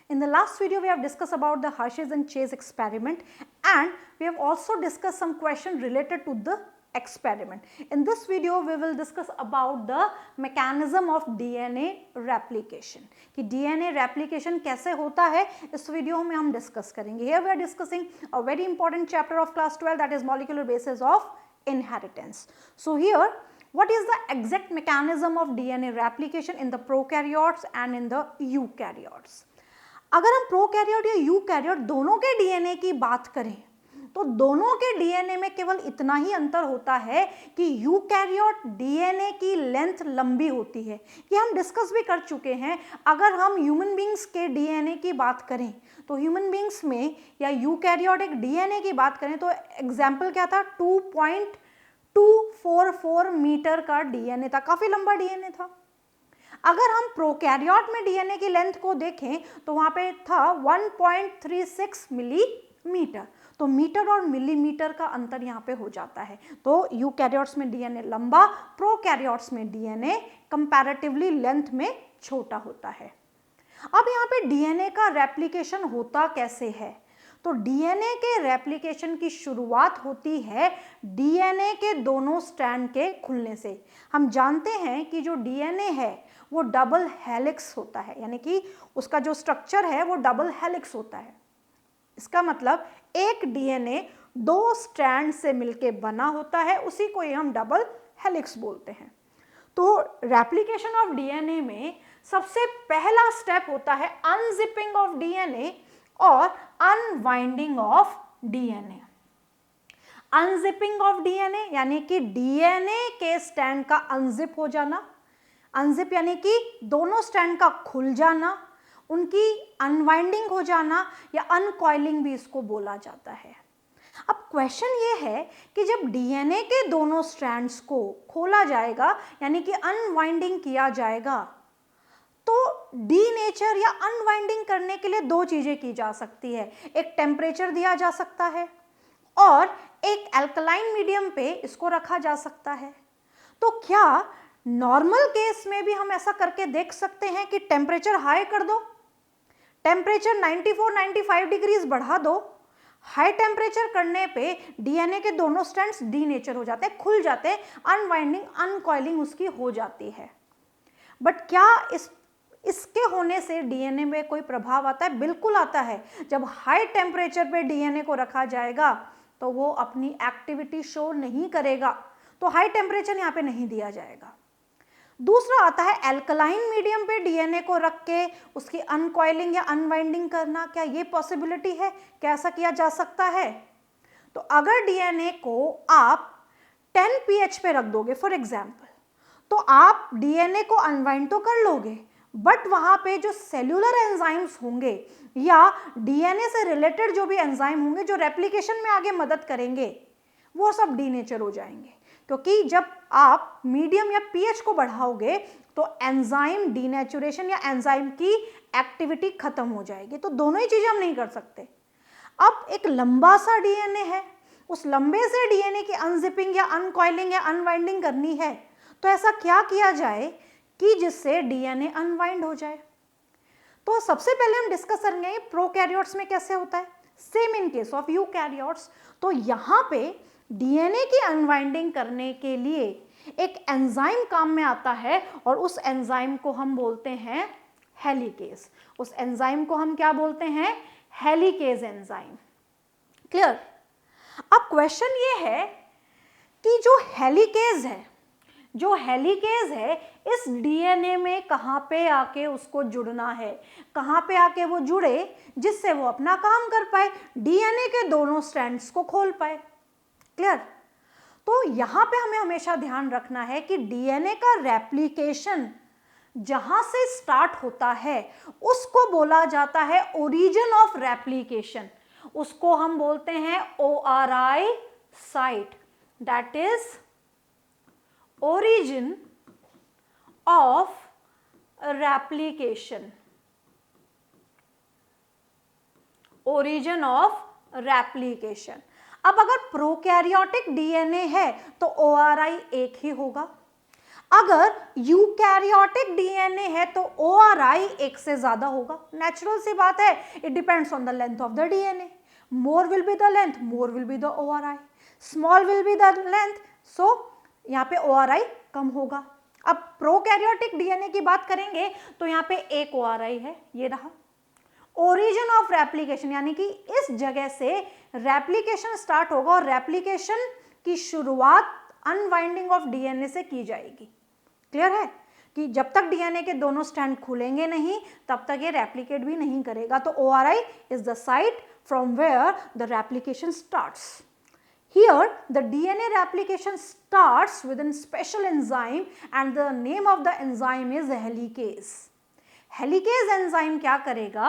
In the last video, we have discussed about the Hershey's and Chase experiment, and we have also discussed some questions related to the experiment. In this video, we will discuss about the mechanism of DNA replication. कि DNA replication कैसे होता है, इस video में हम discuss करेंगे. Here we are discussing a very important chapter of class 12, that is molecular basis of inheritance. So here, what is the exact mechanism of DNA replication in the prokaryotes and in the eukaryotes? अगर हम prokaryote या eukaryote दोनों के DNA की बात करें तो दोनों के डीएनए में केवल इतना ही अंतर होता है कि यूकैरियोट डीएनए की लेंथ लंबी होती है. ये हम डिस्कस भी कर चुके हैं. अगर हम ह्यूमन बींग्स के डीएनए की बात करें तो ह्यूमन बींग्स में या यूकैरियोटिक डीएनए की बात करें तो एग्जाम्पल क्या था, 2.244 मीटर का डीएनए था. काफी लंबा डीएनए था. अगर हम प्रोकैरियोट में डीएनए की लेंथ को देखें तो वहां पे था 1.36 मिलीमीटर. तो मीटर और मिलीमीटर का अंतर यहाँ पे हो जाता है. तो यूकैरियोट्स में डीएनए लंबा, प्रोकैरियोट्स में डीएनए कंपैरेटिवली लेंथ में छोटा होता है. अब यहाँ पे डीएनए का रेप्लिकेशन होता कैसे है? तो डीएनए के रेप्लिकेशन की शुरुआत होती है डीएनए के दोनों स्ट्रैंड के खुलने से. हम जानते हैं कि जो डीएनए है वो डबल हेलिक्स होता है, यानी कि उसका जो स्ट्रक्चर है वो डबल हेलिक्स होता है. इसका मतलब एक डीएनए दो स्ट्रैंड से मिलके बना होता है, उसी को ही हम डबल हेलिक्स बोलते हैं. तो रेप्लिकेशन ऑफ डीएनए में सबसे पहला स्टेप होता है अनजिपिंग ऑफ डीएनए और unwinding of DNA. Unzipping of DNA यानी कि डीएनए के स्ट्रैंड का अनजिप हो जाना. अनजिप यानी कि दोनों स्ट्रैंड का खुल जाना, उनकी अनवाइंडिंग हो जाना या अनकॉइलिंग भी इसको बोला जाता है. अब क्वेश्चन ये है कि जब डीएनए के दोनों स्ट्रैंड्स को खोला जाएगा यानी कि अनवाइंडिंग किया जाएगा तो डीनेचर या अनवाइंडिंग करने के लिए दो चीजें की जा सकती है. एक टेम्परेचर दिया जा सकता है और एक अल्कलाइन मीडियम पे इसको रखा जा सकता है. तो क्या नॉर्मल केस में भी हम ऐसा करके देख सकते हैं कि टेम्परेचर हाई कर दो, टेम्परेचर 94-95 डिग्रीज बढ़ा दो, हाई टेम्परेचर करने पे डीएनए के दोनों स्ट्रैंड्स डीनेचर हो जाते हैं, खुल जाते हैं, अनवाइंडिंग अनकॉइलिंग उसकी हो जाती है. बट क्या इसके होने से डीएनए में कोई प्रभाव आता है? बिल्कुल आता है. जब हाई टेम्परेचर पे डीएनए को रखा जाएगा तो वो अपनी एक्टिविटी शो नहीं करेगा, तो हाई टेम्परेचर यहाँ पे नहीं दिया जाएगा. दूसरा आता है एल्कलाइन मीडियम पे डीएनए को रख के उसकी अनकॉइलिंग या अनवाइंडिंग करना. क्या ये पॉसिबिलिटी है? क्या ऐसा किया जा सकता है? तो अगर डीएनए को आप 10 pH पे रख दोगे फॉर एग्जाम्पल, तो आप डीएनए को अनवाइंड तो कर लोगे बट वहां पे जो सेल्यूलर एंजाइम्स होंगे या डीएनए से रिलेटेड जो भी एंजाइम होंगे जो रेप्लिकेशन में आगे मदद करेंगे वो सब डीनेचर हो जाएंगे. क्योंकि जब आप मीडियम या पीएच को बढ़ाओगे तो एंजाइम डीनेचुरेशन या एंजाइम की एक्टिविटी खत्म हो जाएगी. तो दोनों ही चीजें हम नहीं कर सकते. अब एक लंबा सा डीएनए है, उस लंबे से डीएनए की अनजिपिंग या अनकॉइलिंग या अनवाइंडिंग करनी है, तो ऐसा क्या किया जाए कि जिससे डीएनए अनवाइंड हो जाए? तो सबसे पहले हम डिस्कस करेंगे प्रोकैरियोट्स में कैसे होता है, same in case of eukaryotes. तो यहाँ पे डीएनए की अनवाइंडिंग करने के लिए एक एंजाइम काम में आता है और उस एंजाइम को हम बोलते हैं हेलिकेज. उस एंजाइम को हम क्या बोलते हैं? Helicase enzyme. क्लियर? अब क्वेश्चन ये है कि जो हेलिकेज है इस डीएनए में कहाँ पे आके उसको जुड़ना है, कहाँ पे आके वो जुड़े जिससे वो अपना काम कर पाए, डीएनए के दोनों स्ट्रैंड्स को खोल पाए. क्लियर? तो यहां पे हमें हमेशा ध्यान रखना है कि डीएनए का रेप्लिकेशन जहां से स्टार्ट होता है उसको बोला जाता है ओरिजिन ऑफ रेप्लिकेशन. उसको हम बोलते हैं ORI site, that is origin of replication. Origin of replication. अब अगर प्रोकैरियोटिक डीएनए है तो ORI एक ही होगा. अगर यूकैरियोटिक डीएनए है तो ORI एक से ज्यादा होगा, नेचुरल सी बात है, it depends on the length of the DNA, more will be the length, more will be the ORI, small will be the length, so यहाँ पे ORI कम होगा। अब प्रोकैरियोटिक डीएनए की बात करेंगे तो यहाँ पे एक ORI है, ये रहा। ओरिजिन ऑफ रेप्लिकेशन, यानी कि इस जगह से रेप्लिकेशन स्टार्ट होगा और रेप्लिकेशन की शुरुआत अनवाइंडिंग ऑफ डीएनए से की जाएगी। क्लियर है कि जब तक डीएनए के दोनों स्ट्रैंड खुलेंगे नहीं तब तक ये रेप्लिकेट भी नहीं करेगा। तो ORI is the site from where the replication starts. Here the DNA replication starts with a special enzyme and the name of the enzyme is helicase. Helicase enzyme क्या करेगा,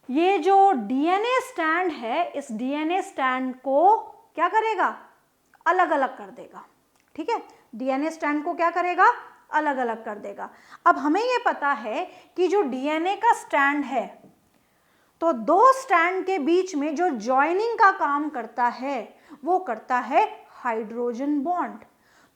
ये जो DNA स्टैंड है इस DNA स्टैंड को क्या करेगा, अलग अलग कर देगा। ठीक है, DNA स्टैंड को क्या करेगा, अलग अलग कर देगा। अब हमें ये पता है कि जो DNA का स्टैंड है तो दो स्टैंड के बीच में जो जॉइनिंग का काम करता है वो करता है हाइड्रोजन बॉन्ड।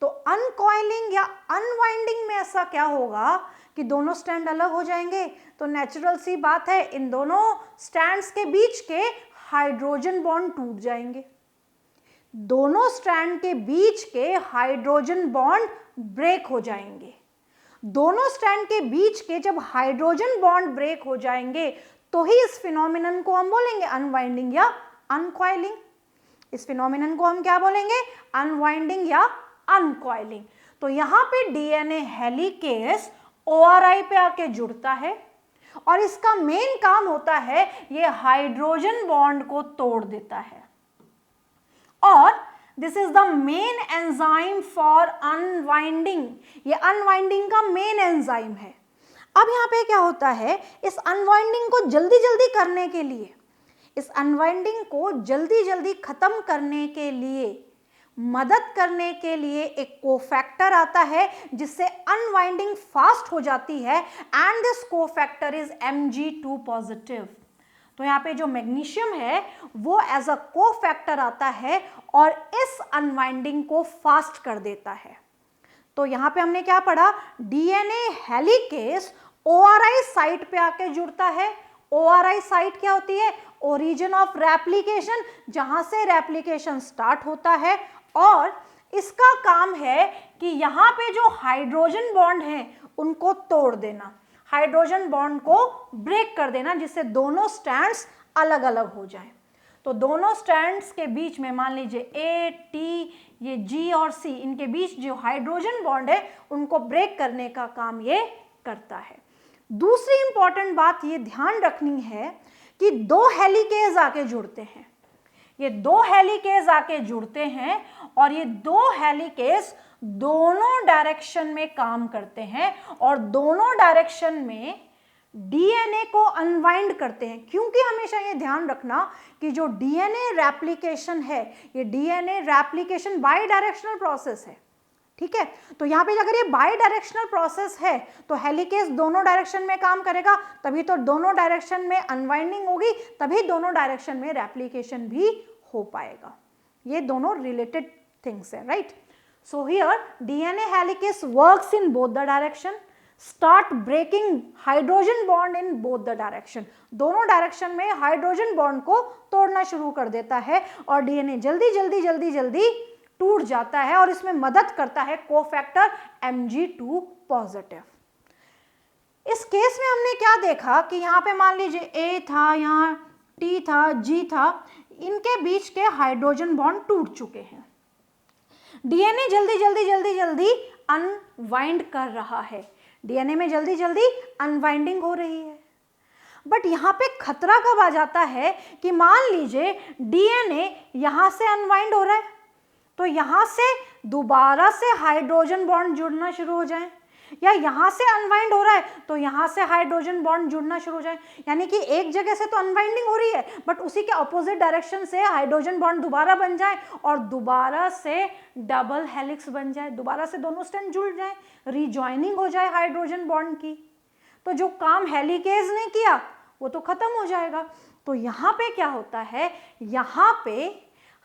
तो अनकॉइलिंग या अनवाइंडिंग में ऐसा क्या होगा कि दोनों स्टैंड अलग हो जाएंगे। तो नेचुरल सी बात है, इन दोनों स्टैंड्स के बीच के हाइड्रोजन बॉन्ड टूट जाएंगे, दोनों स्ट्रैंड के बीच के हाइड्रोजन बॉन्ड ब्रेक हो जाएंगे। दोनों स्ट्रैंड के बीच के जब हाइड्रोजन बॉन्ड ब्रेक हो जाएंगे तो ही इस फिनोमिनन को हम बोलेंगे अनवाइंडिंग या अनकॉइलिंग। इस फिनोमिनन को हम क्या बोलेंगे, अनवाइंडिंग या अनकॉइलिंग। तो यहाँ पे डीएनए हेलिकेस ORI पे आके जुड़ता है और इसका मेन काम होता है ये हाइड्रोजन बॉन्ड को तोड़ देता है और this is the main enzyme for unwinding. ये अनवाइंडिंग का मेन एंजाइम है। अब यहाँ पे क्या होता है, इस अनवाइंडिंग को जल्दी जल्दी करने के लिए, इस अनवाइंडिंग को जल्दी जल्दी खत्म करने के लिए, मदद करने के लिए एक कोफैक्टर आता है जिससे अनवाइंडिंग फास्ट हो जाती है and this cofactor is Mg2 positive. तो यहाँ पे जो मैग्नीशियम है वो एज अ कोफैक्टर आता है और इस अनवाइंडिंग को फास्ट कर देता है। तो यहाँ पे हमने क्या पढ़ा, डीएनए हेलिकेस ORI साइट पे आके जुड़ता है। ORI साइट क्या होती है, ओरिजिन ऑफ रेप्लिकेशन, जहां से रेप्लिकेशन स्टार्ट होता है और इसका काम है कि यहाँ पे जो हाइड्रोजन बॉन्ड हैं उनको तोड़ देना, हाइड्रोजन बॉन्ड को ब्रेक कर देना जिससे दोनों स्ट्रैंड्स अलग अलग हो जाएं। तो दोनों स्ट्रैंड्स के बीच में मान लीजिए A, T, ये G और C, इनके बीच जो हाइड्रोजन बॉन्ड है उनको ब्रेक करने का काम ये करता है। दूसरी इंपॉर्टेंट बात ये ध्यान रखनी है कि दो हेलिकेज आके जुड़ते हैं, ये दो हेलिकेज आके जुड़ते हैं और ये दो हेलिकेज दोनों डायरेक्शन में काम करते हैं और दोनों डायरेक्शन में डीएनए को अनवाइंड करते हैं। क्योंकि हमेशा ये ध्यान रखना कि जो डीएनए रेप्लिकेशन है, ये DNA replication by directional process है। ठीक है, तो यहाँ पे अगर ये बाई डायरेक्शनल प्रोसेस है तो हेलिकेज दोनों डायरेक्शन में काम करेगा, तभी तो दोनों डायरेक्शन में अनवाइंडिंग होगी, तभी दोनों डायरेक्शन में रेप्लिकेशन भी हो पाएगा। ये दोनों रिलेटेड थिंग्स है, right. So here DNA helicase works in both the direction, start breaking hydrogen bond in both the direction, दोनों डायरेक्शन में हाइड्रोजन बॉन्ड को तोड़ना शुरू कर देता है और डीएनए जल्दी जल्दी जल्दी जल्दी टूट जाता है और इसमें मदद करता है कोफैक्टर Mg2 पॉजिटिव। इस केस में हमने क्या देखा कि यहाँ पे मान लीजिए A था, यहाँ T था, G था, इनके बीच के हाइड्रोजन बॉन्ड टूट चुके हैं। डीएनए जल्दी जल्दी जल्दी जल्दी अनवाइंड कर रहा है, डीएनए में जल्दी जल्दी अनवाइंडिंग हो रही है। बट यहाँ पे खतरा कब आ जाता है कि मान लीजिए डीएनए यहाँ से अनवाइंड हो रहा है तो यहाँ से दोबारा से हाइड्रोजन बॉन्ड जुड़ना शुरू हो जाए, या यहाँ से अनवाइंड हो रहा है तो यहाँ से हाइड्रोजन बॉन्ड जुड़ना शुरू हो जाए। यानी कि एक जगह से तो अनवाइंडिंग हो रही है बट उसी के अपोजिट डायरेक्शन से हाइड्रोजन बॉन्ड दोबारा बन जाए और दोबारा से डबल हेलिक्स बन जाए, दोबारा से दोनों स्ट्रैंड जुड़ जाए, रीजॉइनिंग हो जाए हाइड्रोजन बॉन्ड की। तो जो काम हेलिकेज ने किया वो तो खत्म हो जाएगा। तो यहाँ पे क्या होता है, यहाँ पे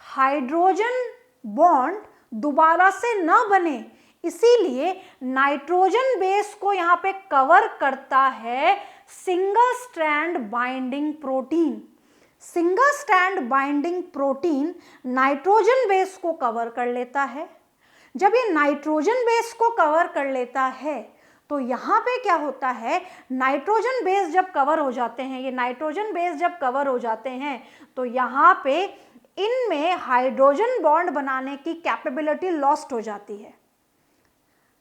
हाइड्रोजन बॉन्ड दोबारा से न बने इसीलिए नाइट्रोजन बेस को यहां पे कवर करता है single strand binding protein. Single strand binding protein nitrogen base को कवर कर लेता है। जब ये नाइट्रोजन बेस को कवर कर लेता है तो यहाँ पे क्या होता है, नाइट्रोजन बेस जब कवर हो जाते हैं, ये नाइट्रोजन बेस जब कवर हो जाते हैं तो यहाँ पे इनमें हाइड्रोजन बॉन्ड बनाने की कैपेबिलिटी लॉस्ट हो जाती है।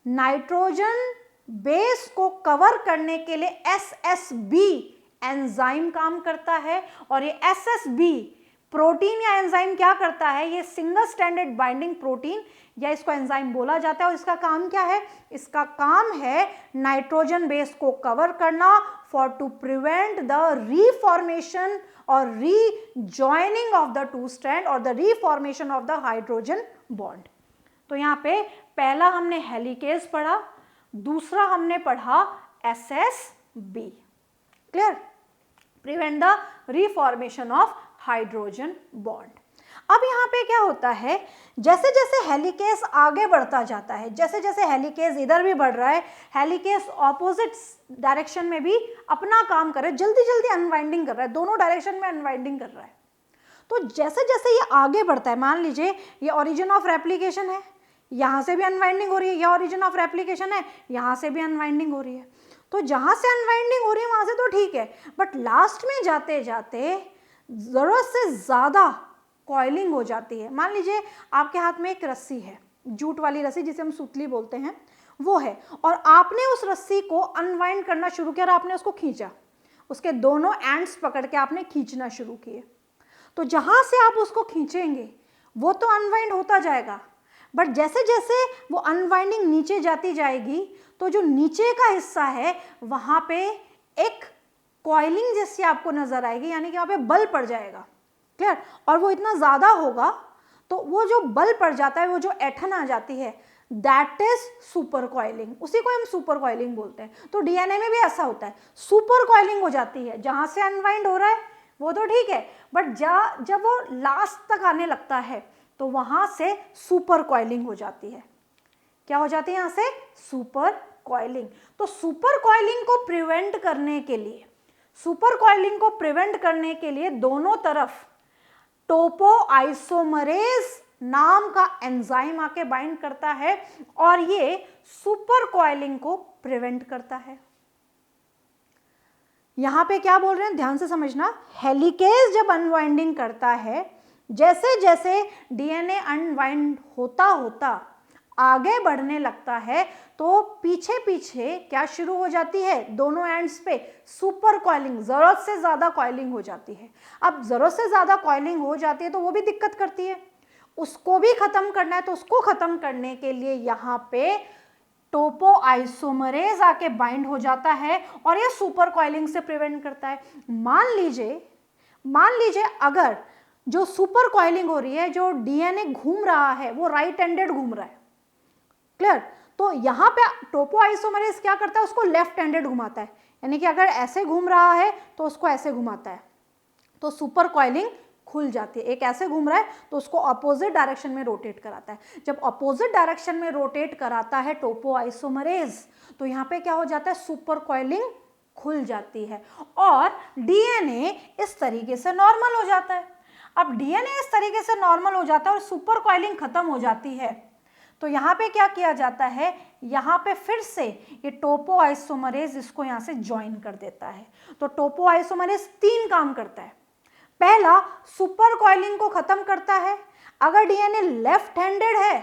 नाइट्रोजन बेस को कवर करने के लिए SSB एंजाइम काम करता है और ये SSB प्रोटीन या एंजाइम क्या करता है, ये सिंगल स्ट्रैंडेड बाइंडिंग प्रोटीन या इसको एंजाइम बोला जाता है और इसका काम क्या है, इसका काम है नाइट्रोजन बेस को कवर करना for to prevent the reformation और rejoining of the two strand और the reformation of the hydrogen bond. तो यहाँ पे पहला हमने हेलिकेज पढ़ा, दूसरा हमने पढ़ा SSB, clear, prevent the reformation of hydrogen bond. अब यहाँ पे क्या होता है, जैसे जैसे हेलिकेज आगे बढ़ता जाता है, जैसे जैसे हेलिकेज इधर भी बढ़ रहा है, हेलिकेज ऑपोजिट डायरेक्शन में भी अपना काम कर रहा है, जल्दी जल्दी अनवाइंडिंग कर रहा है, दोनों डायरेक्शन में अनवाइंडिंग कर रहा है। तो जैसे जैसे ये आगे बढ़ता है, मान लीजिए ये ओरिजिन ऑफ रेप्लिकेशन है, यहाँ से भी अनवाइंडिंग हो रही है, यह ओरिजिन ऑफ रेप्लिकेशन है, यहाँ से भी अनवाइंडिंग हो रही है। तो जहाँ से अनवाइंडिंग हो रही है वहाँ से तो ठीक है, बट लास्ट में जाते जाते ज़रूरत से ज़्यादा कॉइलिंग हो जाती है। मान लीजिए आपके हाथ में एक रस्सी है, जूट वाली रस्सी जिसे हम सूतली बोलते हैं, वो है, और आपने उस रस्सी को अनवाइंड करना शुरू किया और आपने उसको खींचा, उसके दोनों एंड्स पकड़ के आपने खींचना शुरू किए। तो जहाँ से आप उसको खींचेंगे वो तो अनवाइंड होता जाएगा, बट जैसे जैसे वो अनवाइंडिंग नीचे जाती जाएगी तो जो नीचे का हिस्सा है वहाँ पे एक कॉइलिंग जैसी आपको नजर आएगी, यानी कि वहाँ पे बल पड़ जाएगा, क्लियर, और वो इतना ज़्यादा होगा तो वो जो बल पड़ जाता है, वो जो ऐठन आ जाती है, दैट इज सुपर कॉइलिंग, उसी को हम सुपर कॉइलिंग बोलते हैं। तो डीएनए में भी ऐसा होता है, सुपर कॉइलिंग हो जाती है, जहाँ से अनवाइंड हो रहा है वो तो ठीक है, बट जब वो लास्ट तक आने लगता है तो वहाँ से सुपर कॉइलिंग हो जाती है। क्या हो जाती है यहाँ से, सुपर कॉइलिंग। तो सुपर कॉइलिंग को प्रिवेंट करने के लिए, सुपर कॉइलिंग को प्रिवेंट करने के लिए दोनों तरफ टोपोआइसोमरेज नाम का एंजाइम आके बाइंड करता है और ये सुपर कॉइलिंग को प्रिवेंट करता है। यहां पे क्या बोल रहे हैं, ध्यान से समझना, हेलिकेज जब अनवाइंडिंग करता है, जैसे जैसे डीएनए अनवाइंड होता होता आगे बढ़ने लगता है तो पीछे पीछे क्या शुरू हो जाती है, दोनों एंड्स पे सुपर कॉइलिंग, जरूरत से ज्यादा कॉइलिंग हो जाती है। अब जरूरत से ज्यादा कॉइलिंग हो जाती है तो वो भी दिक्कत करती है, उसको भी खत्म करना है। तो उसको खत्म करने के लिए यहाँ पे टोपोआइसोमरेज आके बाइंड हो जाता है और ये सुपर कॉइलिंग से प्रिवेंट करता है। मान लीजिए अगर जो सुपर कॉइलिंग हो रही है, जो डीएनए घूम रहा है वो राइट हैंडेड घूम रहा है, क्लियर, तो यहाँ पे टोपोआइसोमरेज क्या करता है, उसको लेफ्ट हैंडेड घुमाता है, यानी कि अगर ऐसे घूम रहा है तो उसको ऐसे घुमाता है, तो सुपर कॉइलिंग खुल जाती है। एक ऐसे घूम रहा है तो उसको अपोजिट डायरेक्शन में रोटेट कराता है। जब अपोजिट डायरेक्शन में रोटेट कराता है टोपोआइसोमरेज तो यहाँ पे क्या हो जाता है, सुपर कॉइलिंग खुल जाती है और डीएनए इस तरीके से नॉर्मल हो जाता है। अब डीएनए इस तरीके से नॉर्मल हो जाता है और सुपर कॉइलिंग खत्म हो जाती है तो यहाँ पे क्या किया जाता है, यहाँ पे फिर से ये टोपोआइसोमरेज इसको यहाँ से ज्वाइन कर देता है। तो टोपोआइसोमरेज 3 काम करता है। पहला, सुपर कॉइलिंग को खत्म करता है। अगर डीएनए लेफ्ट हैंडेड है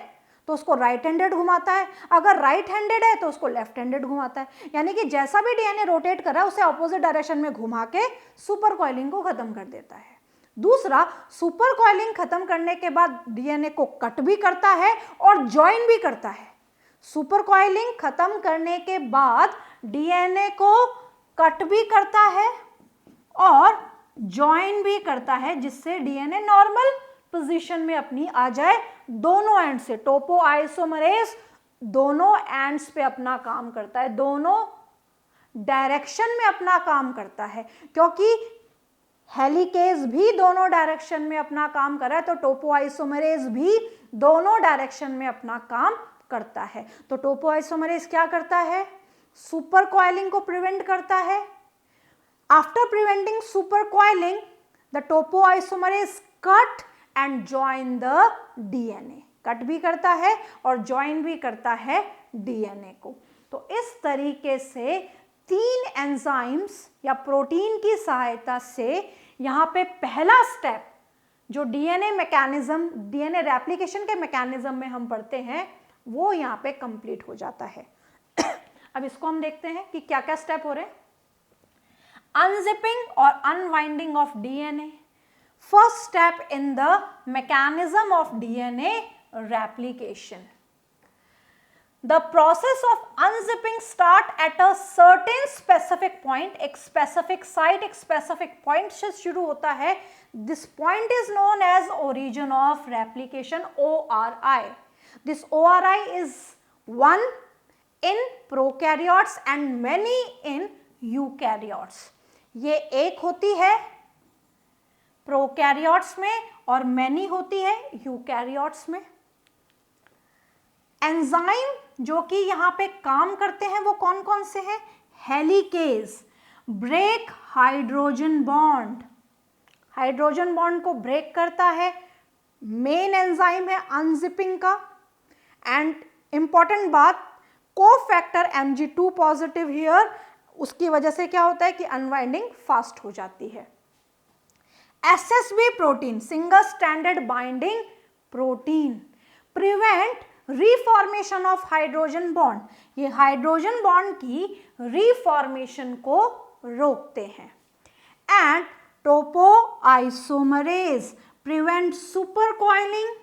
तो उसको राइट हैंडेड घुमाता है, अगर राइट हैंडेड है तो उसको लेफ्ट हैंडेड घुमाता है, यानी कि जैसा भी डीएनए रोटेट कर रहा है उसे अपोजिट डायरेक्शन में घुमा के सुपर कॉइलिंग को खत्म कर देता है। दूसरा, सुपर कॉइलिंग खत्म करने के बाद डीएनए को कट भी करता है और ज्वाइन भी करता है। सुपर कॉइलिंग खत्म करने के बाद डीएनए को कट भी करता है और ज्वाइन भी करता है, जिससे डीएनए नॉर्मल पोजीशन में अपनी आ जाए। दोनों एंड से टोपोआइसोमरेज दोनों एंड्स पे अपना काम करता है, दोनों डायरेक्शन में अपना काम करता है, क्योंकि हेलिकेज भी दोनों डायरेक्शन में अपना काम कर रहा है तो टोपोआइसोमरेज भी दोनों डायरेक्शन में अपना काम करता है। तो टोपोआइसोमरेज क्या करता है? सुपर कॉइलिंग को प्रिवेंट करता है। After preventing super coiling, the topoisomerase cut and join the DNA. Cut भी करता है और ज्वाइन भी करता है डीएनए को। तो इस तरीके से 3 एंजाइम्स या प्रोटीन की सहायता से यहाँ पे पहला स्टेप जो डीएनए मैकेनिज्म, डीएनए रेप्लिकेशन के मैकेनिज्म में हम पढ़ते हैं, वो यहाँ पे कंप्लीट हो जाता है। अब इसको हम देखते हैं कि क्या क्या स्टेप हो रहे हैं। अनजिपिंग और unwinding of DNA, first step in the mechanism of DNA replication. The process of unzipping start at a certain specific point, एक specific site, एक specific point से शुरू होता है। This point is known as origin of replication, ORI. This ORI is one in prokaryotes and many in eukaryotes. ये एक होती है प्रोकैरियोट्स में और many होती है यूकैरियोट्स में। एंजाइम जो कि यहाँ पे काम करते हैं वो कौन कौन से हैं? Helicase, break hydrogen bond, hydrogen bond को ब्रेक करता है। मेन एंजाइम है अनजिपिंग का। एंड इंपॉर्टेंट बात, कोफैक्टर Mg2 पॉजिटिव हियर, उसकी वजह से क्या होता है कि अनवाइंडिंग फास्ट हो जाती है। SSB protein, single standard binding protein, prevent reformation of hydrogen bond, ये हाइड्रोजन बॉन्ड की रीफॉर्मेशन को रोकते हैं। And topoisomerase prevent super coiling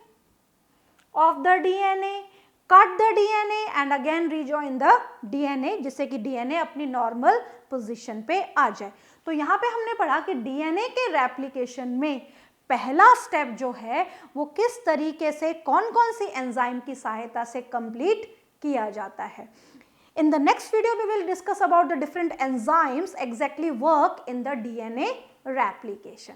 of the DNA, cut the DNA and again rejoin the DNA, जिससे कि डीएनए अपनी normal position पे आ जाए। तो यहाँ पे हमने पढ़ा कि डीएनए के रेप्लिकेशन में पहला स्टेप जो है वो किस तरीके से, कौन कौन सी एंजाइम की सहायता से कंप्लीट किया जाता है। In the next video we will discuss about the different enzymes exactly work in the DNA replication.